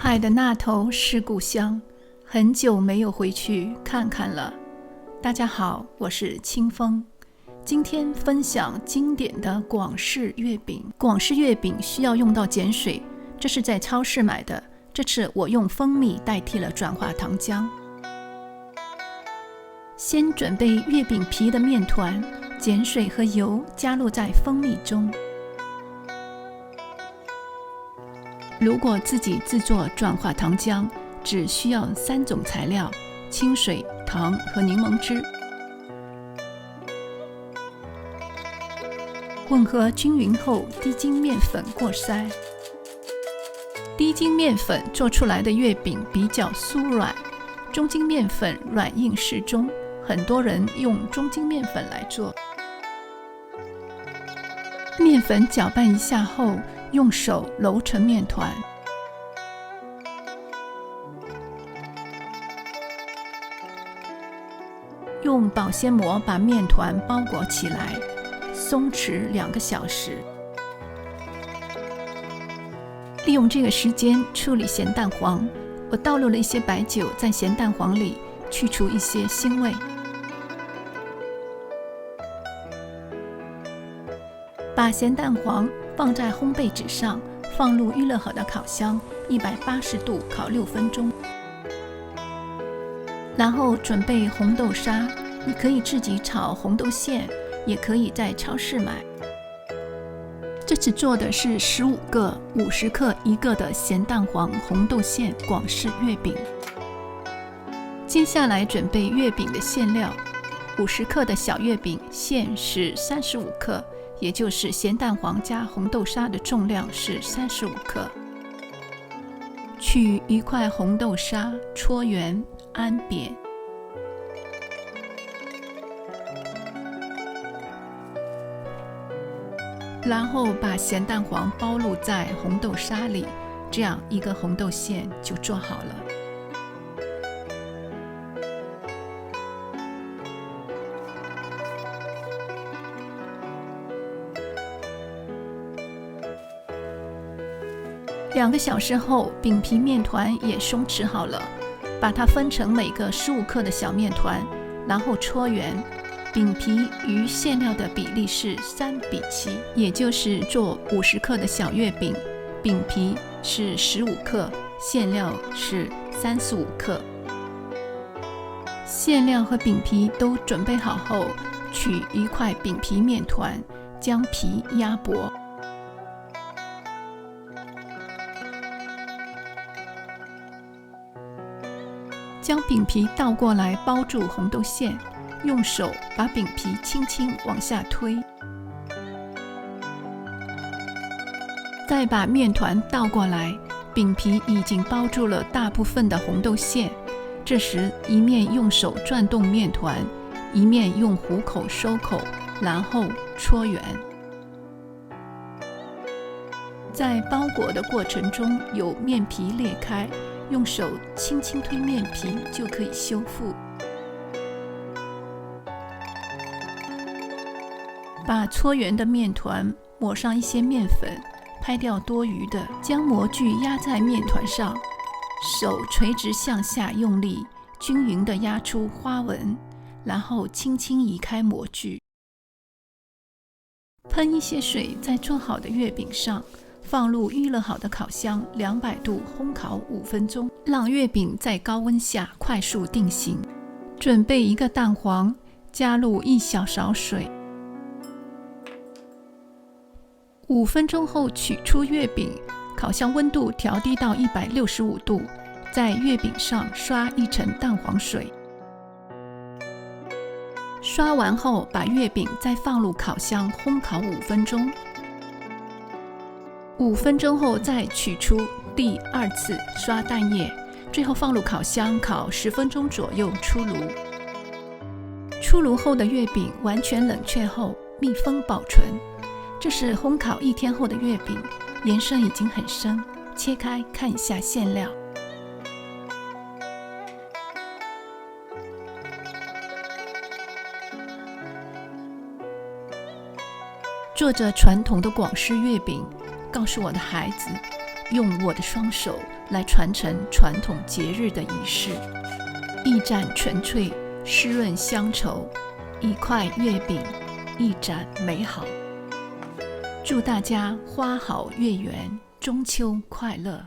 海的那头是故乡，很久没有回去看看了。大家好，我是清风。今天分享经典的广式月饼。广式月饼需要用到碱水，这是在超市买的。这次我用蜂蜜代替了转化糖浆。先准备月饼皮的面团，碱水和油加入在蜂蜜中。如果自己制作转化糖浆，只需要3种材料：清水、糖和柠檬汁。混合均匀后，低筋面粉过筛。低筋面粉做出来的月饼比较酥软，中筋面粉软硬适中，很多人用中筋面粉来做。面粉搅拌一下后，用手揉成面团。用保鲜膜把面团包裹起来，松弛2个小时。利用这个时间处理咸蛋黄，我倒入了一些白酒在咸蛋黄里，去除一些腥味。把咸蛋黄放在烘焙纸上，放入预热好的烤箱，180度烤6分钟。然后准备红豆沙，你可以自己炒红豆馅，也可以在超市买。这次做的是15个50克1个的咸蛋黄红豆馅广式月饼。接下来准备月饼的馅料，50克的小月饼馅是35克，也就是咸蛋黄加红豆沙的重量是35克。取1块红豆沙，搓圆安扁。然后把咸蛋黄包入在红豆沙里，这样1个红豆馅就做好了。2个小时后，饼皮面团也松弛好了，把它分成每个15克的小面团，然后搓圆。饼皮与馅料的比例是3:7，也就是做50克的小月饼，饼皮是15克，馅料是35克。馅料和饼皮都准备好后，取1块饼皮面团，将皮压薄。将饼皮倒过来包住红豆馅，用手把饼皮轻轻往下推。再把面团倒过来，饼皮已经包住了大部分的红豆馅。这时一面用手转动面团，一面用虎口收口，然后搓圆。在包裹的过程中有面皮裂开，用手轻轻推面皮就可以修复。把搓圆的面团抹上一些面粉，拍掉多余的，将模具压在面团上，手垂直向下用力，均匀地压出花纹，然后轻轻移开模具。喷一些水在做好的月饼上，放入预热好的烤箱200度烘烤5分钟，让月饼在高温下快速定型。准备1个蛋黄，加入1小勺水。5分钟后取出月饼，烤箱温度调低到165度，在月饼上刷1层蛋黄水。刷完后，把月饼再放入烤箱烘烤5分钟。5分钟后再取出，第2次刷蛋液，最后放入烤箱烤10分钟左右出炉。出炉后的月饼完全冷却后密封保存。这是烘烤1天后的月饼，颜色已经很深，切开看一下馅料。做着传统的广式月饼，告诉我的孩子，用我的双手来传承传统节日的仪式。一盏纯粹，湿润乡愁；一块月饼，一盏美好。祝大家花好月圆，中秋快乐！